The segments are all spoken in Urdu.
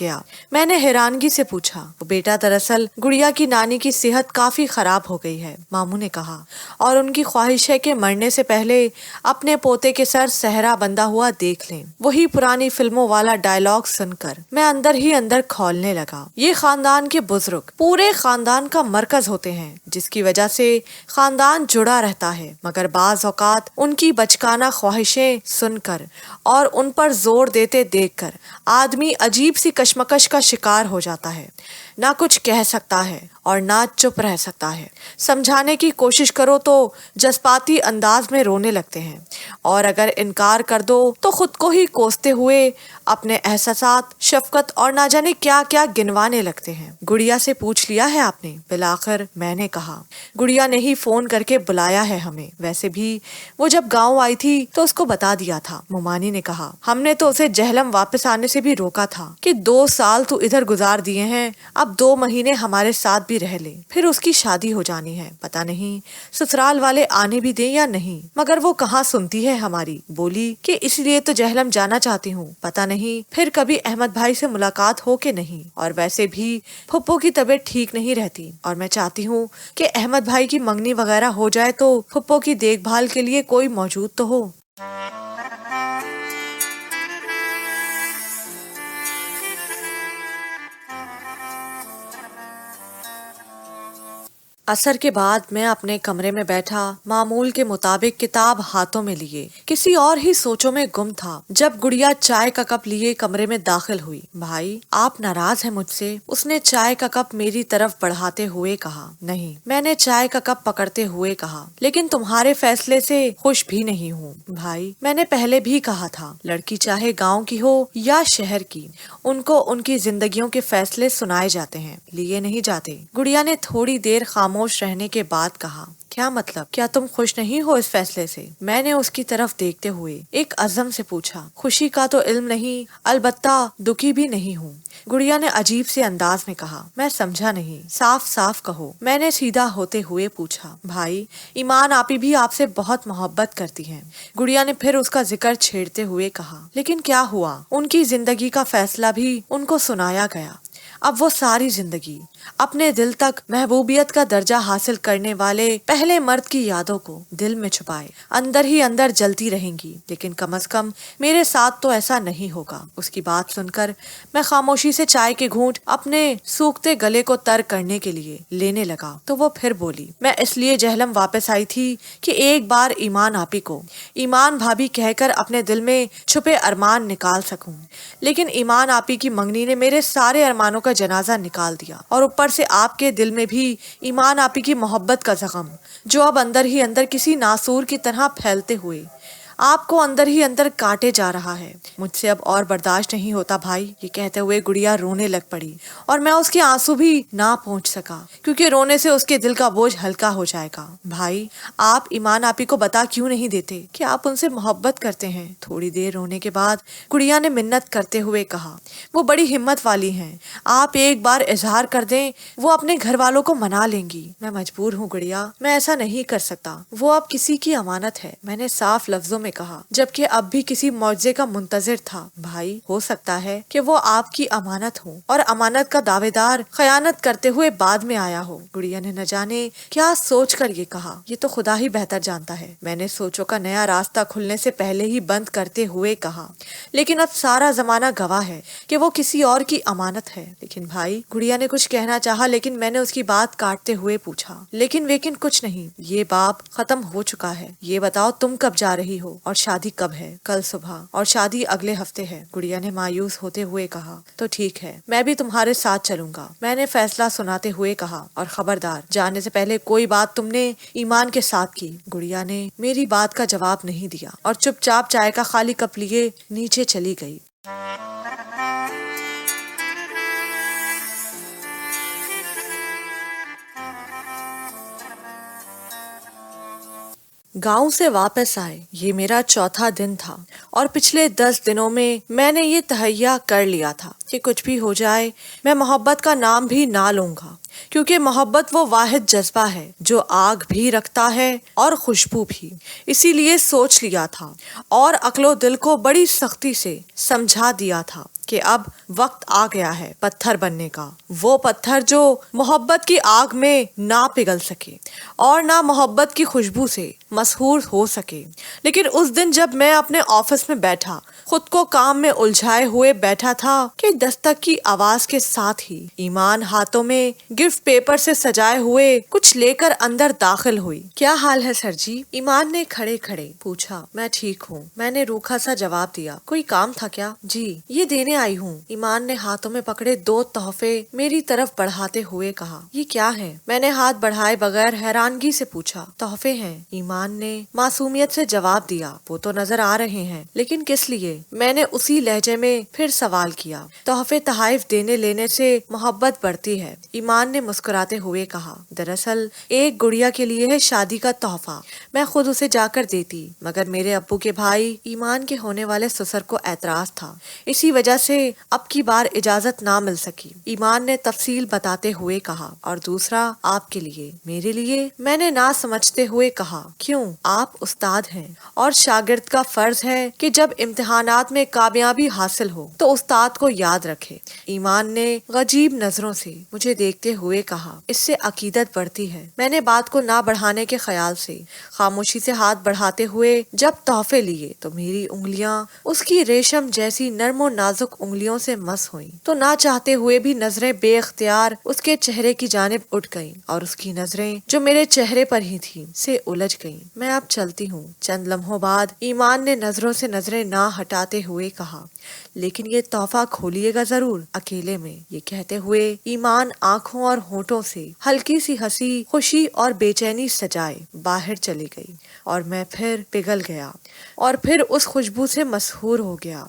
گیا؟ میں نے حیرانگی سے پوچھا۔ بیٹا دراصل گڑیا کی نانی کی صحت کافی خراب ہو گئی ہے، ماموں نے کہا، اور ان کی خواہش ہے کہ مرنے سے پہلے اپنے پوتے کے سر صحرا بندھا ہوا دیکھ لیں۔ وہی پرانی فلموں والا ڈائلاگ سن کر میں اندر ہی اندر کھولنے لگا۔ یہ خاندان کے بزرگ پورے خاندان کا مرکز ہوتے ہیں، جس کی وجہ سے خاندان جڑا رہتا ہے، مگر بعض اوقات ان کی بچکانہ خواہشیں سن کر اور ان پر زور دیتے دیکھ کر آدمی عجیب سی کشمکش کا شکار ہو جاتا ہے، نہ کچھ کہہ سکتا ہے اور نہ چپ رہ سکتا ہے۔ سمجھانے کی کوشش کرو تو جذباتی انداز میں رونے لگتے ہیں، اور اگر انکار کر دو تو خود کو ہی کوستے ہوئے اپنے احساسات، شفقت اور نہ جانے کیا کیا گنوانے لگتے ہیں۔ گڑیا سے پوچھ لیا ہے آپ نے؟ بالآخر میں نے کہا۔ گڑیا نے ہی فون کر کے بلایا ہے ہمیں، ویسے بھی وہ جب گاؤں آئی تھی تو اس کو بتا دیا تھا، مومانی نے کہا۔ ہم نے تو اسے جہلم واپس آنے سے بھی روکا تھا کہ 2 سال تو ادھر گزار دیے ہیں، اب 2 مہینے ہمارے ساتھ بھی رہ لے، پھر اس کی شادی ہو جانی ہے، پتہ نہیں سسرال والے آنے بھی دیں یا نہیں۔ مگر وہ کہاں سنتی ہے ہماری، بولی کہ اس لیے تو جہلم جانا چاہتی ہوں، پتہ نہیں پھر کبھی احمد بھائی سے ملاقات ہو کہ نہیں، اور ویسے بھی پھپھو کی طبیعت ٹھیک نہیں رہتی، اور میں چاہتی ہوں کہ احمد بھائی کی منگنی وغیرہ ہو جائے تو پھپھو کی دیکھ بھال کے لیے کوئی موجود تو ہو۔ عصر کے بعد میں اپنے کمرے میں بیٹھا، معمول کے مطابق کتاب ہاتھوں میں لیے کسی اور ہی سوچوں میں گم تھا، جب گڑیا چائے کا کپ لیے کمرے میں داخل ہوئی۔ بھائی آپ ناراض ہیں مجھ سے؟ اس نے چائے کا کپ میری طرف بڑھاتے ہوئے کہا۔ نہیں، میں نے چائے کا کپ پکڑتے ہوئے کہا، لیکن تمہارے فیصلے سے خوش بھی نہیں ہوں۔ بھائی میں نے پہلے بھی کہا تھا، لڑکی چاہے گاؤں کی ہو یا شہر کی، ان کو ان کی زندگیوں کے فیصلے سنائے جاتے ہیں، لیے نہیں جاتے۔ گڑیا نے تھوڑی دیر خاموش رہنے کے بعد کہا، کیا مطلب؟ کیا تم خوش نہیں ہو اس فیصلے سے؟ میں نے اس کی طرف دیکھتے ہوئے ایک عزم سے پوچھا۔ خوشی کا تو علم نہیں، البتہ دکھی بھی نہیں ہوں، گڑیا نے عجیب سے انداز میں کہا۔ میں سمجھا نہیں، صاف صاف کہو، میں نے سیدھا ہوتے ہوئے پوچھا۔ بھائی ایمان آپی بھی آپ سے بہت محبت کرتی ہیں، گڑیا نے پھر اس کا ذکر چھیڑتے ہوئے کہا۔ لیکن کیا ہوا؟ ان کی زندگی کا فیصلہ بھی ان کو سنایا گیا، اب وہ ساری زندگی اپنے دل تک محبوبیت کا درجہ حاصل کرنے والے پہلے مرد کی یادوں کو دل میں چھپائے اندر ہی اندر جلتی رہیں گی، لیکن کم از کم میرے ساتھ تو ایسا نہیں ہوگا۔ اس کی بات سن کر میں خاموشی سے چائے کے گھونٹ اپنے سوکھتے گلے کو تر کرنے کے لیے لینے لگا تو وہ پھر بولی، میں اس لیے جہلم واپس آئی تھی کہ ایک بار ایمان آپی کو ایمان بھابھی کہہ کر اپنے دل میں چھپے ارمان نکال سکوں، لیکن ایمان آپی کی منگنی نے میرے سارے ارمانوں کا جنازہ نکال دیا، اور اوپر سے آپ کے دل میں بھی ایمان آپی کی محبت کا زخم، جو اب اندر ہی اندر کسی ناسور کی طرح پھیلتے ہوئے آپ کو اندر ہی اندر کاٹے جا رہا ہے۔ مجھ سے اب اور برداشت نہیں ہوتا بھائی۔ یہ کہتے ہوئے گڑیا رونے لگ پڑی، اور میں اس کے آنسو بھی نہ پہنچ سکا، کیونکہ رونے سے اس کے دل کا بوجھ ہلکا ہو جائے گا۔ بھائی آپ ایمان آپی کو بتا کیوں نہیں دیتے کہ آپ ان سے محبت کرتے ہیں؟ تھوڑی دیر رونے کے بعد گڑیا نے منت کرتے ہوئے کہا، وہ بڑی ہمت والی ہیں، آپ ایک بار اظہار کر دیں، وہ اپنے گھر والوں کو منا لیں گی۔ میں مجبور ہوں گڑیا، میں ایسا نہیں کر سکتا، وہ اب کسی کی امانت ہے، میں نے صاف لفظوں میں کہا، جبکہ اب بھی کسی معجزے کا منتظر تھا۔ بھائی ہو سکتا ہے کہ وہ آپ کی امانت ہو، اور امانت کا دعوے دار خیانت کرتے ہوئے بعد میں آیا ہو۔ گڑیا نے نہ جانے کیا سوچ کر یہ کہا، یہ تو خدا ہی بہتر جانتا ہے، میں نے سوچوں کا نیا راستہ کھلنے سے پہلے ہی بند کرتے ہوئے کہا، لیکن اب سارا زمانہ گواہ ہے کہ وہ کسی اور کی امانت ہے۔ لیکن بھائی، گڑیا نے کچھ کہنا چاہا، لیکن میں نے اس کی بات کاٹتے ہوئے پوچھا، لیکن کچھ نہیں، یہ باب ختم ہو چکا ہے، یہ بتاؤ تم کب جا رہی ہو اور شادی کب ہے؟ کل صبح، اور شادی اگلے ہفتے ہے، گڑیا نے مایوس ہوتے ہوئے کہا۔ تو ٹھیک ہے، میں بھی تمہارے ساتھ چلوں گا، میں نے فیصلہ سناتے ہوئے کہا، اور خبردار جانے سے پہلے کوئی بات تم نے ایمان کے ساتھ کی۔ گڑیا نے میری بات کا جواب نہیں دیا اور چپ چاپ چائے کا خالی کپ لیے نیچے چلی گئی۔ گاؤں سے واپس آئے یہ میرا چوتھا دن تھا، اور پچھلے 10 دنوں میں نے یہ تہیہ کر لیا تھا کہ کچھ بھی ہو جائے میں محبت کا نام بھی نہ لوں گا، کیونکہ محبت وہ واحد جذبہ ہے جو آگ بھی رکھتا ہے اور خوشبو بھی۔ اسی لیے سوچ لیا تھا اور عقل و دل کو بڑی سختی سے سمجھا دیا تھا کہ اب وقت آ گیا ہے پتھر بننے کا، وہ پتھر جو محبت کی آگ میں نہ پگھل سکے اور نہ محبت کی خوشبو سے مسحور ہو سکے۔ لیکن اس دن جب میں اپنے آفس میں بیٹھا، خود کو کام میں الجھائے ہوئے بیٹھا تھا کہ دستک کی آواز کے ساتھ ہی ایمان ہاتھوں میں گفٹ پیپر سے سجائے ہوئے کچھ لے کر اندر داخل ہوئی۔ کیا حال ہے سر جی؟ ایمان نے کھڑے کھڑے پوچھا۔ میں ٹھیک ہوں، میں نے روکھا سا جواب دیا۔ کوئی کام تھا کیا؟ جی، یہ دینے آئی ہوں۔ ایمان نے ہاتھوں میں پکڑے 2 تحفے میری طرف بڑھاتے ہوئے کہا۔ یہ کیا ہے؟ میں نے ہاتھ بڑھائے بغیر حیرانگی سے پوچھا۔ تحفے ہیں، ایمان نے معصومیت سے جواب دیا۔ وہ تو نظر آ رہے ہیں، لیکن کس لیے؟ میں نے اسی لہجے میں پھر سوال کیا۔ تحفے تحائف دینے لینے سے محبت بڑھتی ہے، ایمان نے مسکراتے ہوئے کہا۔ دراصل ایک گڑیا کے لیے ہے شادی کا تحفہ، میں خود اسے جا کر دیتی، مگر میرے ابو کے بھائی ایمان کے ہونے والے سسر کو اعتراض تھا، اسی وجہ سے اب کی بار اجازت نہ مل سکی، ایمان نے تفصیل بتاتے ہوئے کہا۔ اور دوسرا آپ کے لیے۔ میرے لیے؟ میں نے نہ سمجھتے ہوئے کہا۔ کیوں؟ آپ استاد ہیں اور شاگرد کا فرض ہے کہ جب امتحانات میں کامیابی حاصل ہو تو استاد کو یاد رکھے۔ ایمان نے غجیب نظروں سے مجھے دیکھتے ہوئے کہا۔ اس سے عقیدت بڑھتی ہے۔ میں نے بات کو نہ بڑھانے کے خیال سے خاموشی سے ہاتھ بڑھاتے ہوئے جب تحفے لیے تو میری انگلیاں اس کی ریشم جیسی نرم و نازک انگلیوں سے مس ہوئیں، تو نہ چاہتے ہوئے بھی نظریں بے اختیار اس کے چہرے کی جانب اٹھ گئیں اور اس کی نظریں جو میرے چہرے پر ہی تھیں سے الجھ گئیں۔ میں اب چلتی ہوں۔ چند لمحوں بعد ایمان نے نظروں سے نظریں نہ ہٹاتے ہوئے کہا، لیکن یہ تحفہ کھولیے گا ضرور، اکیلے میں۔ یہ کہتے ہوئے ایمان آنکھوں اور ہونٹوں سے ہلکی سی ہنسی، خوشی اور بے چینی سجائے باہر چلی گئی اور میں پھر پگھل گیا اور پھر اس خوشبو سے مسحور ہو گیا۔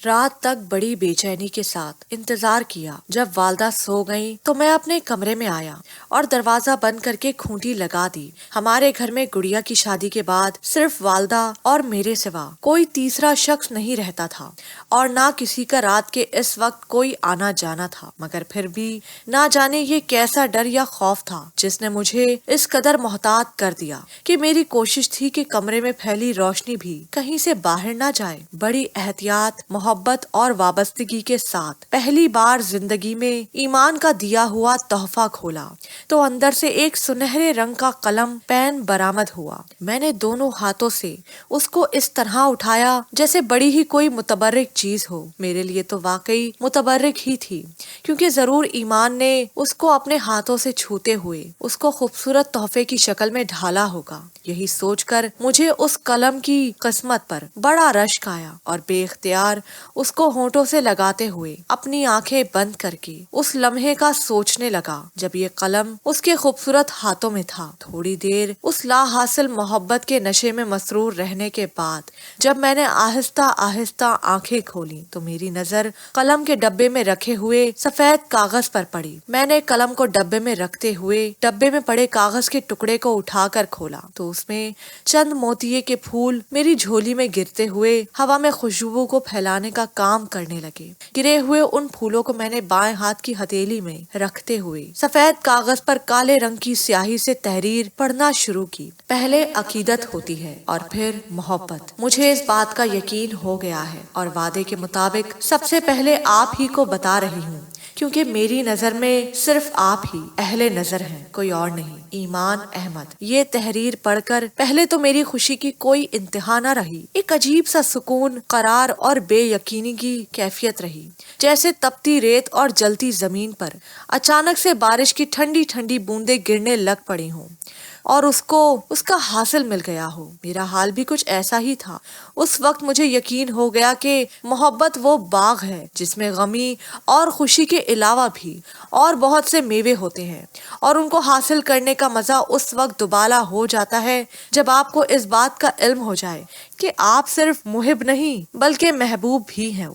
رات تک بڑی بے چینی کے ساتھ انتظار کیا۔ جب والدہ سو گئیں تو میں اپنے کمرے میں آیا اور دروازہ بند کر کے کھونٹی لگا دی۔ ہمارے گھر میں گڑیا کی شادی کے بعد صرف والدہ اور میرے سوا کوئی تیسرا شخص نہیں رہتا تھا اور نہ کسی کا رات کے اس وقت کوئی آنا جانا تھا، مگر پھر بھی نہ جانے یہ کیسا ڈر یا خوف تھا جس نے مجھے اس قدر محتاط کر دیا کہ میری کوشش تھی کہ کمرے میں پھیلی روشنی بھی کہیں سے باہر نہ جائے۔ بڑی احتیاط، محبت اور وابستگی کے ساتھ پہلی بار زندگی میں ایمان کا دیا ہوا تحفہ کھولا تو اندر سے ایک سنہرے رنگ کا قلم پین برآمد ہوا۔ میں نے دونوں ہاتھوں سے اس کو اس طرح اٹھایا جیسے بڑی ہی کوئی متبرک چیز ہو۔ میرے لیے تو واقعی متبرک ہی تھی، کیونکہ ضرور ایمان نے اس کو اپنے ہاتھوں سے چھوتے ہوئے اس کو خوبصورت تحفے کی شکل میں ڈھالا ہوگا۔ یہی سوچ کر مجھے اس قلم کی قسمت پر بڑا رشک آیا اور بے اختیار اس کو ہونٹوں سے لگاتے ہوئے اپنی آنکھیں بند کر کے اس لمحے کا سوچنے لگا جب یہ قلم اس کے خوبصورت ہاتھوں میں تھا۔ تھوڑی دیر اس لا حاصل محبت کے نشے میں مسرور رہنے کے بعد جب میں نے آہستہ آہستہ آنکھیں کھولی تو میری نظر قلم کے ڈبے میں رکھے ہوئے سفید کاغذ پر پڑی۔ میں نے قلم کو ڈبے میں رکھتے ہوئے ڈبے میں پڑے کاغذ کے ٹکڑے کو اٹھا کر کھولا تو اس میں چند موتیے کے پھول میری جھولی میں گرتے ہوئے ہوا میں خوشبو کو پھیلانے کا کام کرنے لگے۔ گرے ہوئے ان پھولوں کو میں نے بائیں ہاتھ کی ہتھیلی میں رکھتے ہوئے سفید کاغذ پر کالے رنگ کی سیاہی سے تحریر پڑھنا شروع کی۔ پہلے عقیدت ہوتی ہے اور پھر محبت۔ مجھے اس بات کا یقین ہو گیا ہے اور وعدے کے مطابق سب سے پہلے آپ ہی کو بتا رہی ہوں، کیونکہ میری نظر میں صرف آپ ہی اہل نظر ہیں، کوئی اور نہیں۔ ایمان احمد۔ یہ تحریر پڑھ کر پہلے تو میری خوشی کی کوئی انتہا نہ رہی، ایک عجیب سا سکون، قرار اور بے یقینی کی کیفیت رہی، جیسے تپتی ریت اور جلتی زمین پر اچانک سے بارش کی ٹھنڈی ٹھنڈی بوندیں گرنے لگ پڑی ہوں اور اس کو اس کا حاصل مل گیا ہو۔ میرا حال بھی کچھ ایسا ہی تھا۔ اس وقت مجھے یقین ہو گیا کہ محبت وہ باغ ہے جس میں غمی اور خوشی کے علاوہ بھی اور بہت سے میوے ہوتے ہیں، اور ان کو حاصل کرنے کا مزہ اس وقت دوبالا ہو جاتا ہے جب آپ کو اس بات کا علم ہو جائے کہ آپ صرف محب نہیں بلکہ محبوب بھی ہیں۔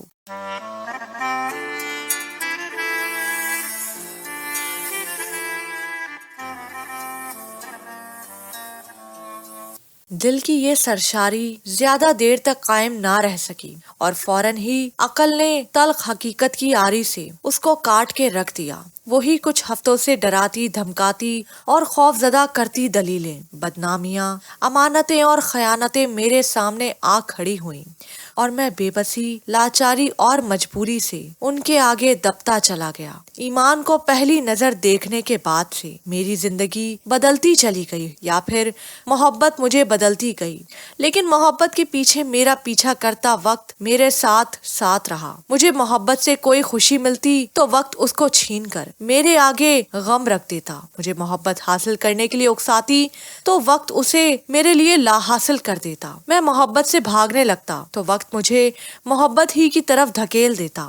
دل کی یہ سرشاری زیادہ دیر تک قائم نہ رہ سکی اور فوراً ہی عقل نے تلخ حقیقت کی آری سے اس کو کاٹ کے رکھ دیا۔ وہی کچھ ہفتوں سے ڈراتی دھمکاتی اور خوف زدہ کرتی دلیلیں، بدنامیاں، امانتیں اور خیانتیں میرے سامنے آ کھڑی ہوئیں، اور میں بے بسی، لاچاری اور مجبوری سے ان کے آگے دبتا چلا گیا۔ ایمان کو پہلی نظر دیکھنے کے بعد سے میری زندگی بدلتی چلی گئی، یا پھر محبت مجھے بدلتی گئی، لیکن محبت کے پیچھے میرا پیچھا کرتا وقت میرے ساتھ ساتھ رہا۔ مجھے محبت سے کوئی خوشی ملتی تو وقت اس کو چھین کر میرے آگے غم رکھ دیتا، مجھے محبت حاصل کرنے کے لیے اکساتی تو وقت اسے میرے لیے لا حاصل کر دیتا۔ میں محبت سے بھاگنے لگتا تو وقت مجھے محبت ہی کی طرف دھکیل دیتا،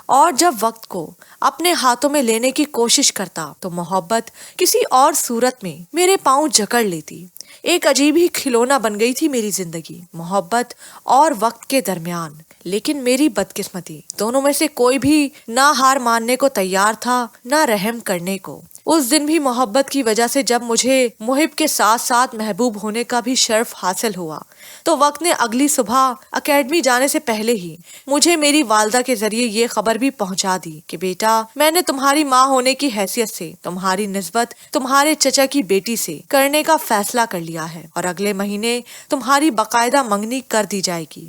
اور جب وقت کو اپنے ہاتھوں میں لینے کی کوشش کرتا تو محبت کسی اور صورت میں میرے پاؤں جکڑ لیتی۔ ایک عجیب ہی کھلونا بن گئی تھی میری زندگی، محبت اور وقت کے درمیان۔ لیکن میری بدقسمتی، دونوں میں سے کوئی بھی نہ ہار ماننے کو تیار تھا، نہ رحم کرنے کو۔ اس دن بھی محبت کی وجہ سے جب مجھے محب کے ساتھ ساتھ محبوب ہونے کا بھی شرف حاصل ہوا، تو وقت نے اگلی صبح اکیڈمی جانے سے پہلے ہی مجھے میری والدہ کے ذریعے یہ خبر بھی پہنچا دی کہ بیٹا، میں نے تمہاری ماں ہونے کی حیثیت سے تمہاری نسبت تمہارے چچا کی بیٹی سے کرنے کا فیصلہ کر لیا ہے، اور اگلے مہینے تمہاری باقاعدہ منگنی کر دی جائے گی۔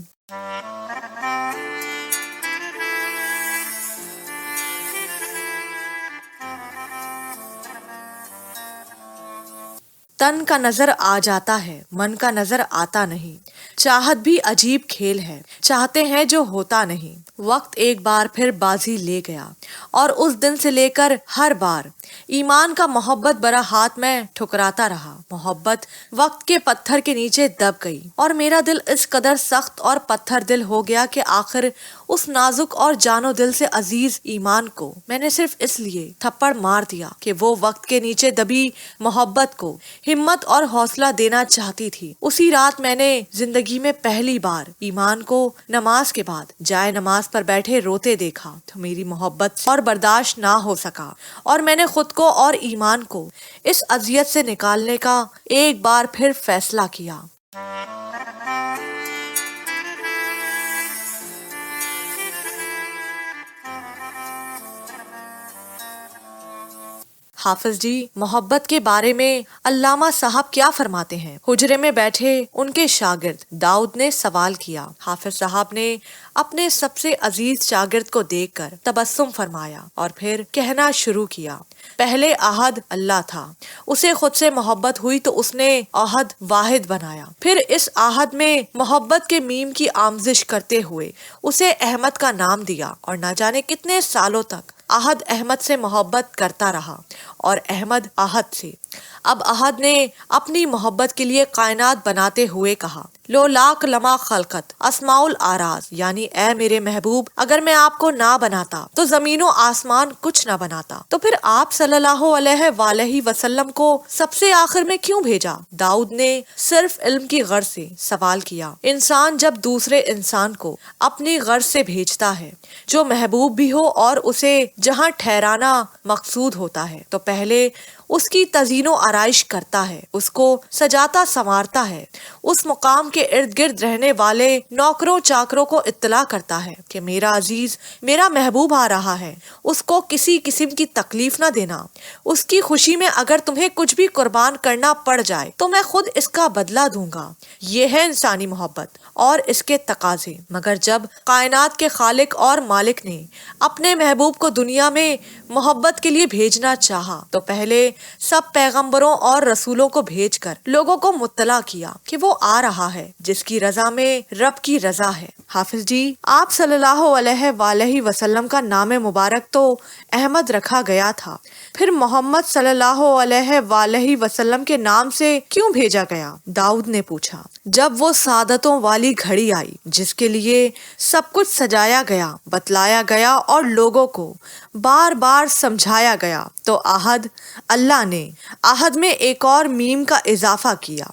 تن کا نظر آ جاتا ہے، من کا نظر آتا نہیں۔ چاہت بھی عجیب کھیل ہے، چاہتے ہیں جو ہوتا نہیں۔ وقت ایک بار پھر بازی لے گیا، اور اس دن سے لے کر ہر بار ایمان کا محبت برا ہاتھ میں ٹھکراتا رہا۔ محبت وقت کے پتھر کے نیچے دب گئی، اور میرا دل اس قدر سخت اور پتھر دل ہو گیا کہ آخر اس نازک اور جانو دل سے عزیز ایمان کو میں نے صرف اس لیے تھپڑ مار دیا کہ وہ وقت کے نیچے دبی محبت کو ہمت اور حوصلہ دینا چاہتی تھی۔ اسی رات میں نے زندگی میں پہلی بار ایمان کو نماز کے بعد جائے نماز پر بیٹھے روتے دیکھا تو میری محبت اور برداشت نہ ہو سکا، اور میں نے خود کو اور ایمان کو اس اذیت سے نکالنے کا ایک بار پھر فیصلہ کیا۔ حافظ جی، محبت کے بارے میں علامہ صاحب کیا فرماتے ہیں؟ حجرے میں بیٹھے ان کے شاگرد داؤد نے سوال کیا۔ حافظ صاحب نے اپنے سب سے عزیز شاگرد کو دیکھ کر تبسم فرمایا اور پھر کہنا شروع کیا، پہلے عہد اللہ تھا، اسے خود سے محبت ہوئی تو اس نے عہد واحد بنایا، پھر اس عہد میں محبت کے میم کی آمیزش کرتے ہوئے اسے احمد کا نام دیا، اور نہ جانے کتنے سالوں تک عہد احمد سے محبت کرتا رہا اور احمد عہد سے۔ اب عہد نے اپنی محبت کے لیے کائنات بناتے ہوئے کہا، لو لاک لما خلقت اسماء الاراض، یعنی اے میرے محبوب، اگر میں آپ کو نہ بناتا تو زمین و آسمان کچھ نہ بناتا، تو پھر آپ صلی اللہ علیہ وآلہ وسلم کو سب سے آخر میں کیوں بھیجا؟ داؤد نے صرف علم کی غرض سے سوال کیا۔ انسان جب دوسرے انسان کو اپنی غرض سے بھیجتا ہے، جو محبوب بھی ہو اور اسے جہاں ٹھہرانا مقصود ہوتا ہے، تو پہلے اس کی تزئین و آرائش کرتا ہے، اس کو سجاتا سنوارتا ہے، اس مقام کے ارد گرد رہنے والے نوکروں چاکروں کو اطلاع کرتا ہے کہ میرا عزیز، میرا محبوب آ رہا ہے، اس کو کسی قسم کی تکلیف نہ دینا، اس کی خوشی میں اگر تمہیں کچھ بھی قربان کرنا پڑ جائے تو میں خود اس کا بدلہ دوں گا۔ یہ ہے انسانی محبت اور اس کے تقاضے۔ مگر جب کائنات کے خالق اور مالک نے اپنے محبوب کو دنیا میں محبت کے لیے بھیجنا چاہا تو پہلے سب پیغمبروں اور رسولوں کو بھیج کر لوگوں کو مطلع کیا کہ وہ آ رہا ہے جس کی رضا میں رب کی رضا ہے۔ حافظ جی، آپ صلی اللہ علیہ وآلہ وسلم کا نام مبارک تو احمد رکھا گیا تھا، پھر محمد صلی اللہ علیہ وآلہ وسلم کے نام سے کیوں بھیجا گیا؟ داؤد نے پوچھا۔ جب وہ سعادتوں والی گھڑی آئی جس کے لیے سب کچھ سجایا گیا، بتلایا گیا اور لوگوں کو بار بار سمجھایا گیا، تو عہد اللہ نے عہد میں ایک اور میم کا اضافہ کیا،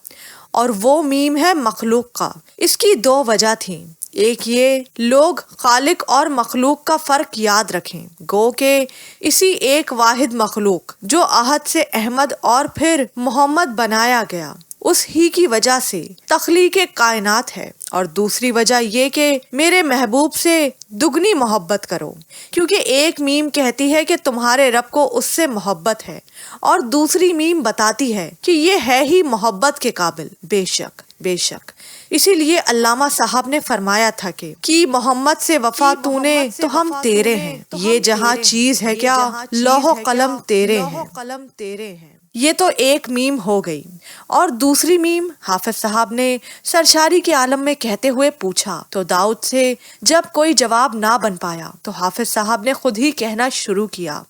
اور وہ میم ہے مخلوق کا۔ اس کی دو وجہ تھیں، ایک یہ لوگ خالق اور مخلوق کا فرق یاد رکھیں، گو کہ اسی ایک واحد مخلوق جو عہد سے احمد اور پھر محمد بنایا گیا، اس ہی کی وجہ سے تخلیق کائنات ہے، اور دوسری وجہ یہ کہ میرے محبوب سے دگنی محبت کرو، کیونکہ ایک میم کہتی ہے کہ تمہارے رب کو اس سے محبت ہے، اور دوسری میم بتاتی ہے کہ یہ ہے ہی محبت کے قابل۔ بے شک بے شک، اسی لیے علامہ صاحب نے فرمایا تھا کہ محمد سے وفا تو نے تو ہم تیرے ہیں، یہ جہاں چیز ہے کیا لوح و قلم تیرے ہیں۔ یہ تو ایک میم ہو گئی، اور دوسری میم حافظ صاحب نے سرشاری کے عالم میں کہتے ہوئے پوچھا تو داؤد سے جب کوئی جواب نہ بن پایا تو حافظ صاحب نے خود ہی کہنا شروع کیا،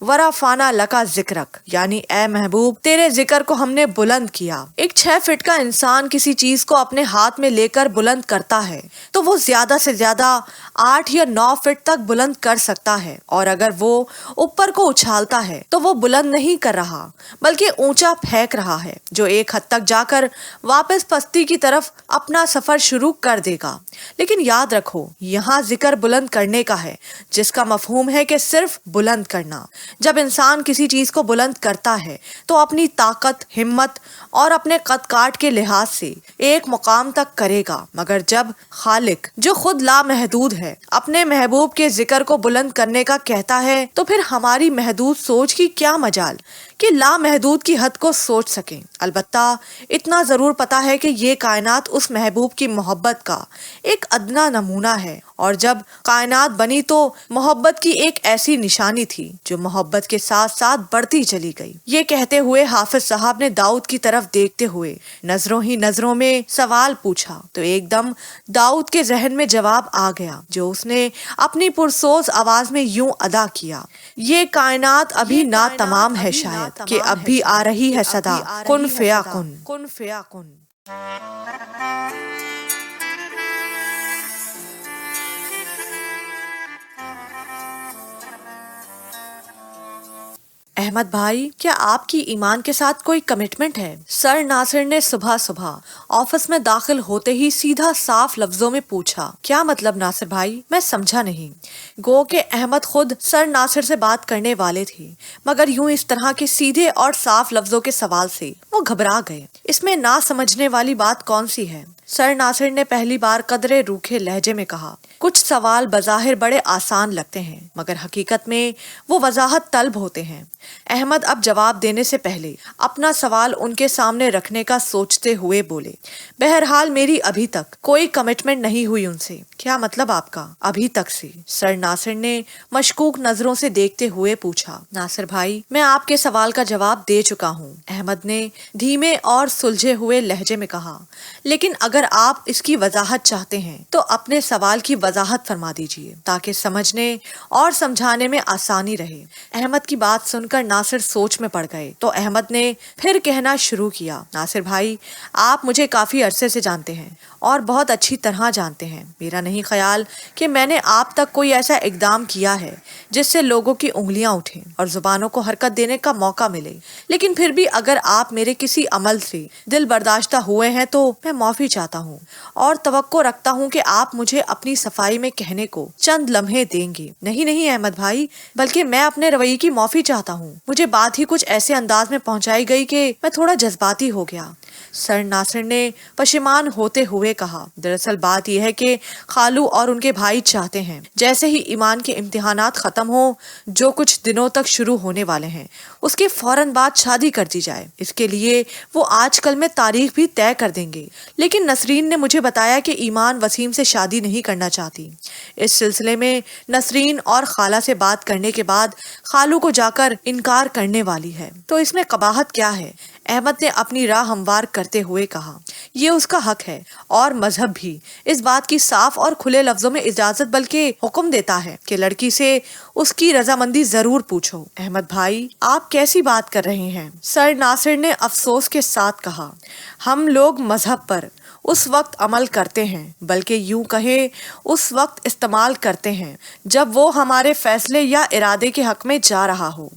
ورفعنا لک ذکرک، یعنی اے محبوب تیرے ذکر کو ہم نے بلند کیا۔ ایک 6 فٹ کا انسان کسی چیز کو اپنے ہاتھ میں لے کر بلند کرتا ہے تو وہ زیادہ سے زیادہ 8 یا 9 فٹ تک بلند کر سکتا ہے، اور اگر وہ اوپر کو اچھالتا ہے تو وہ بلند نہیں کر رہا بلکہ اونچا پھینک رہا ہے، جو ایک حد تک جا کر واپس پستی کی طرف اپنا سفر شروع کر دے گا۔ لیکن یاد رکھو یہاں ذکر بلند کرنے کا ہے، جس کا مفہوم ہے کہ صرف بلند کرنا۔ جب انسان کسی چیز کو بلند کرتا ہے تو اپنی طاقت، ہمت اور اپنے قد کاٹ کے لحاظ سے ایک مقام تک کرے گا، مگر جب خالق جو خود لامحدود ہے اپنے محبوب کے ذکر کو بلند کرنے کا کہتا ہے تو پھر ہماری محدود سوچ کی کیا مجال کہ لامحدود کی حد کو سوچ سکیں۔ البتہ اتنا ضرور پتا ہے کہ یہ کائنات اس محبوب کی محبت کا ایک ادنا نمونہ ہے، اور جب کائنات بنی تو محبت کی ایک ایسی نشانی تھی جو محبت کے ساتھ ساتھ بڑھتی چلی گئی۔ یہ کہتے ہوئے حافظ صاحب نے داؤد کی طرف دیکھتے ہوئے نظروں ہی نظروں میں سوال پوچھا تو ایک دم داؤد کے ذہن میں جواب آ گیا، جو اس نے اپنی پرسوز آواز میں یوں ادا کیا، یہ کائنات ابھی نہ تمام ہے شاید کہ اب بھی آ رہی ہے صدا کن فیاکن۔ احمد بھائی، کیا آپ کی ایمان کے ساتھ کوئی کمٹمنٹ ہے؟ سر ناصر نے صبح صبح آفس میں داخل ہوتے ہی سیدھا صاف لفظوں میں پوچھا۔ کیا مطلب ناصر بھائی؟ میں سمجھا نہیں۔ گو کہ احمد خود سر ناصر سے بات کرنے والے تھے، مگر یوں اس طرح کے سیدھے اور صاف لفظوں کے سوال سے وہ گھبرا گئے۔ اس میں نہ سمجھنے والی بات کون سی ہے؟ سر ناصر نے پہلی بار قدرے روکھے لہجے میں کہا، کچھ سوال بظاہر بڑے آسان لگتے ہیں مگر حقیقت میں وہ وضاحت طلب ہوتے ہیں۔ احمد اب جواب دینے سے پہلے اپنا سوال ان کے سامنے رکھنے کا سوچتے ہوئے بولے، بہرحال میری ابھی تک کوئی کمٹمنٹ نہیں ہوئی ان سے۔ کیا مطلب آپ کا ابھی تک سے؟ سر ناصر نے مشکوک نظروں سے دیکھتے ہوئے پوچھا۔ ناصر بھائی، میں آپ کے سوال کا جواب دے چکا ہوں، احمد نے دھیمے اور سلجھے ہوئے لہجے میں کہا، لیکن اگر آپ اس کی وضاحت چاہتے ہیں تو اپنے سوال کی وضاحت فرما دیجیے تاکہ سمجھنے اور سمجھانے میں آسانی رہے۔ احمد کی بات سن کر ناصر سوچ میں پڑ گئے تو احمد نے پھر کہنا شروع کیا، ناصر بھائی آپ مجھے کافی عرصے سے جانتے ہیں اور بہت اچھی طرح جانتے ہیں۔ میرا نہیں خیال کہ میں نے آپ تک کوئی ایسا اقدام کیا ہے جس سے لوگوں کی انگلیاں اٹھیں اور زبانوں کو حرکت دینے کا موقع ملے، لیکن پھر بھی اگر آپ میرے کسی عمل سے دل برداشتہ ہوئے ہیں تو میں معافی چاہتا ہوں اور توقع رکھتا ہوں کہ آپ مجھے اپنی صفائی میں کہنے کو چند لمحے دیں گے۔ نہیں احمد بھائی، بلکہ میں اپنے رویے کی معافی چاہتا ہوں، مجھے بات ہی کچھ ایسے انداز میں پہنچائی گئی کہ میں تھوڑا جذباتی ہو گیا۔ سر ناصر نے پشیمان ہوتے ہوئے کہا، دراصل بات یہ ہے کہ خالو اور ان کے بھائی چاہتے ہیں جیسے ہی ایمان کے امتحانات ختم ہوں، جو کچھ دنوں تک شروع ہونے والے ہیں، اس کے فوراً بعد شادی کر دی جائے۔ اس کے لیے وہ آج کل میں تاریخ بھی طے کر دیں گے، لیکن نسرین نے مجھے بتایا کہ ایمان وسیم سے شادی نہیں کرنا چاہتی۔ اس سلسلے میں نسرین اور خالہ سے بات کرنے کے بعد خالو کو جا کر انکار کرنے والی ہے، تو اس میں قباحت کیا ہے؟ احمد نے اپنی راہ ہموار کرتے ہوئے کہا، یہ اس کا حق ہے اور مذہب بھی اس بات کی صاف اور کھلے لفظوں میں اجازت بلکہ حکم دیتا ہے کہ لڑکی سے اس کی رضامندی ضرور پوچھو۔ احمد بھائی، آپ کیسی بات کر رہے ہیں؟ سر ناصر نے افسوس کے ساتھ کہا، ہم لوگ مذہب پر اس وقت عمل کرتے ہیں، بلکہ یوں کہیں اس وقت استعمال کرتے ہیں جب وہ ہمارے فیصلے یا ارادے کے حق میں جا رہا ہو۔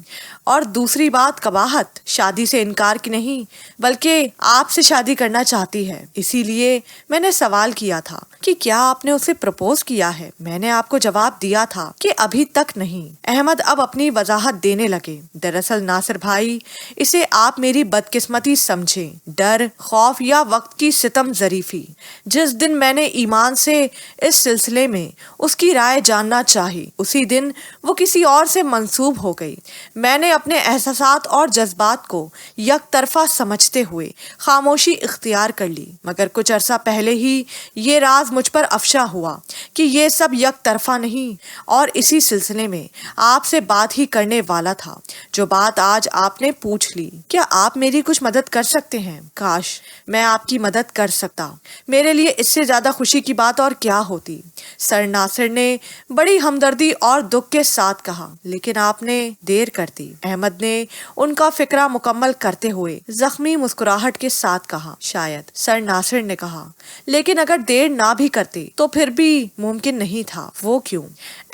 اور دوسری بات قباحت شادی سے انکار کی نہیں بلکہ آپ سے شادی کرنا چاہتی ہے، اسی لیے میں نے سوال کیا تھا کہ کیا آپ نے اسے پرپوز کیا ہے؟ میں نے آپ کو جواب دیا تھا کہ ابھی تک نہیں۔ احمد اب اپنی وضاحت دینے لگے۔ دراصل ناصر بھائی، اسے آپ میری بدقسمتی سمجھیں، ڈر، خوف یا وقت کی ستم ظریفی۔ جس دن میں نے ایمان سے اس سلسلے میں اس کی رائے جاننا چاہی، اسی دن وہ کسی اور سے منسوب ہو گئی۔ میں نے اپنے احساسات اور جذبات کو یک طرفہ سمجھتے ہوئے خاموشی اختیار کر لی، مگر کچھ عرصہ پہلے ہی یہ راز مجھ پر افشا ہوا کہ یہ سب یک طرفہ نہیں، اور اسی سلسلے میں آپ سے بات ہی کرنے والا تھا، جو بات آج آپ نے پوچھ لی۔ کیا آپ میری کچھ مدد کر سکتے ہیں؟ کاش میں آپ کی مدد کر سکتا، میرے لیے اس سے زیادہ خوشی کی بات اور کیا ہوتی۔ سر ناصر نے بڑی ہمدردی اور دکھ کے ساتھ کہا، لیکن آپ نے دیر کر دی۔ احمد نے ان کا فکرہ مکمل کرتے ہوئے زخمی مسکراہٹ کے ساتھ کہا، شاید۔ سر ناصر نے کہا، لیکن اگر دیر نہ بھی کرتے تو پھر بھی ممکن نہیں تھا۔ وہ کیوں؟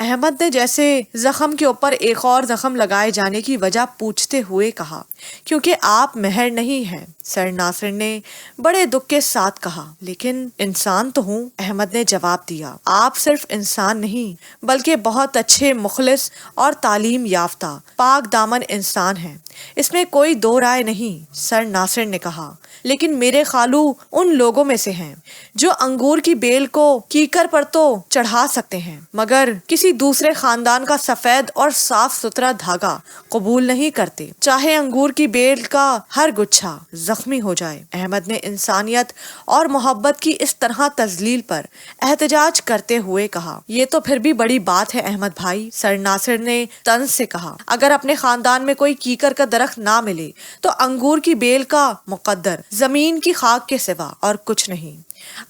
احمد نے جیسے زخم کے اوپر ایک اور زخم لگائے جانے کی وجہ پوچھتے ہوئے کہا، کیونکہ آپ مہر نہیں ہیں۔ سر ناصر نے بڑے دکھ کے ساتھ کہا، لیکن انسان تو ہوں۔ احمد نے جواب دیا، آپ صرف انسان نہیں بلکہ بہت اچھے، مخلص اور تعلیم یافتہ پاک دامن انسان ہیں، اس میں کوئی دو رائے نہیں۔ سر ناصر نے کہا، لیکن میرے خالو ان لوگوں میں سے ہیں جو انگور کی بیل کو کیکر پر تو چڑھا سکتے ہیں مگر کسی دوسرے خاندان کا سفید اور صاف ستھرا دھاگا قبول نہیں کرتے، چاہے انگور کی بیل کا ہر گچھا زخمی ہو جائے۔ احمد نے انسانیت اور محبت کی اس طرح تذلیل پر احتجاج کرتے ہوئے کہا، یہ تو پھر بھی بڑی بات ہے احمد بھائی۔ سر ناصر نے طنز سے کہا، اگر اپنے خاندان میں کوئی کیکر کا درخت نہ ملے تو انگور کی بیل کا مقدر زمین کی خاک کے سوا اور کچھ نہیں۔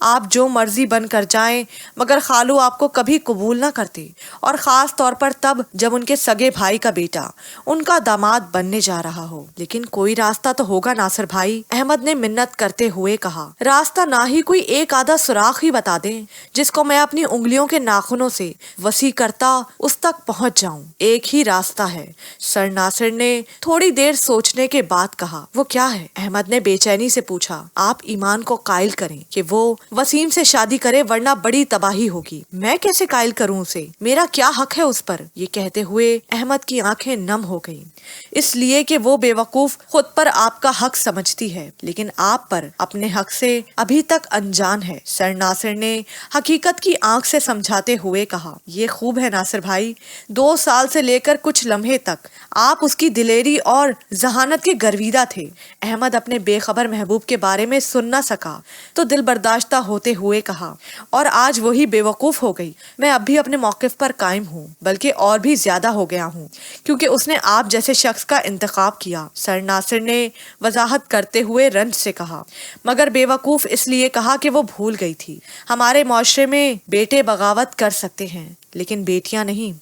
آپ جو مرضی بن کر جائیں مگر خالو آپ کو کبھی قبول نہ کرتے، اور خاص طور پر تب جب ان کے سگے بھائی کا بیٹا ان کا داماد بننے جا رہا ہو۔ لیکن کوئی راستہ تو ہوگا ناصر بھائی، احمد نے منت کرتے ہوئے کہا۔ راستہ نہ ہی کوئی ایک آدھا سوراخ ہی بتا دیں جس کو میں اپنی انگلیوں کے ناخنوں سے وسیع کرتا اس تک پہنچ جاؤں۔ ایک ہی راستہ ہے۔ سر ناصر نے تھوڑی دیر سوچنے کے بعد کہا، وہ کیا ہے؟ احمد نے بے چینی سے پوچھا۔ آپ ایمان کو قائل کریں کہ وہ وسیم سے شادی کرے ورنہ بڑی تباہی ہوگی۔ میں کیسے قائل کروں اسے؟ میرا کیا حق ہے اس پر؟ یہ کہتے ہوئے احمد کی آنکھیں نم ہو گئیں، اس لیے کہ وہ بے وقوف خود پر آپ کا حق سمجھتی ہے لیکن آپ پر اپنے حق سے ابھی تک انجان ہے۔ سر ناصر نے حقیقت کی آنکھ سے سمجھاتے ہوئے کہا، یہ خوب ہے ناصر بھائی، 2 سال سے لے کر کچھ لمحے تک آپ اس کی دلیری اور ذہانت کے گرویدہ تھے۔ احمد اپنے بے خبر محبوب کے بارے میں سن نہ سکا تو دل برداشتہ ہوتے ہوئے کہا، اور آج وہی بے وقوف ہو گئی۔ میں اب بھی اپنے موقف پر قائم ہوں، بلکہ اور بھی زیادہ ہو گیا ہوں، کیونکہ اس نے آپ جیسے شخص کا انتخاب کیا۔ سر ناصر نے وضاحت کرتے ہوئے رنج سے کہا، مگر بے وقوف اس لیے کہا کہ وہ بھول گئی تھی، ہمارے معاشرے میں بیٹے بغاوت کر سکتے ہیں لیکن بیٹیاں نہیں۔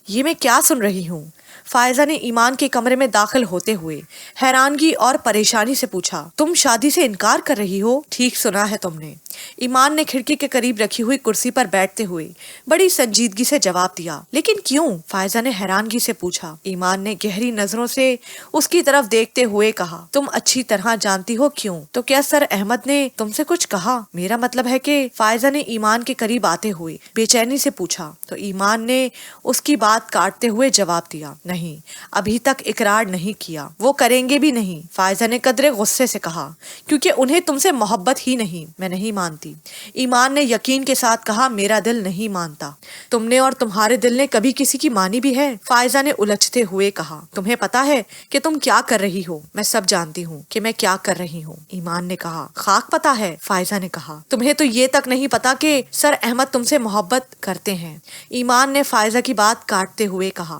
یہ میں کیا سن رہی ہوں؟ فائزہ نے ایمان کے کمرے میں داخل ہوتے ہوئے حیرانگی اور پریشانی سے پوچھا، تم شادی سے انکار کر رہی ہو؟ ٹھیک سنا ہے تم نے، ایمان نے کھڑکی کے قریب رکھی ہوئی کرسی پر بیٹھتے ہوئے بڑی سنجیدگی سے جواب دیا۔ لیکن کیوں؟ فائزہ نے حیرانگی سے پوچھا۔ ایمان نے گہری نظروں سے اس کی طرف دیکھتے ہوئے کہا، تم اچھی طرح جانتی ہو کیوں۔ تو کیا سر احمد نے تم سے کچھ کہا؟ میرا مطلب ہے کہ فائزہ نے ایمان کے قریب آتے ہوئے بے چینی سے پوچھا، تو ایمان نے اس کی بات کاٹتے ہوئے جواب دیا، نہیں، ابھی تک اقرار نہیں کیا، وہ کریں گے بھی نہیں۔ فائزہ نے قدرے غصے سے کہا، کیونکہ انہیں تم سے محبت ہی نہیں۔ میں نہیں مانتی، ایمان نے یقین کے ساتھ کہا، میرا دل نہیں مانتا۔ تم نے اور تمہارے دل نے کبھی کسی کی مانی بھی ہے؟ فائزہ نے الجھتے ہوئے کہا، تمہیں پتا ہے کہ تم کیا کر رہی ہو؟ میں سب جانتی ہوں کہ میں کیا کر رہی ہوں، ایمان نے کہا۔ خاک پتا ہے، فائزہ نے کہا، تمہیں تو یہ تک نہیں پتا کہ سر احمد تم سے محبت کرتے ہیں۔ ایمان نے فائزہ کی بات کاٹتے ہوئے کہا،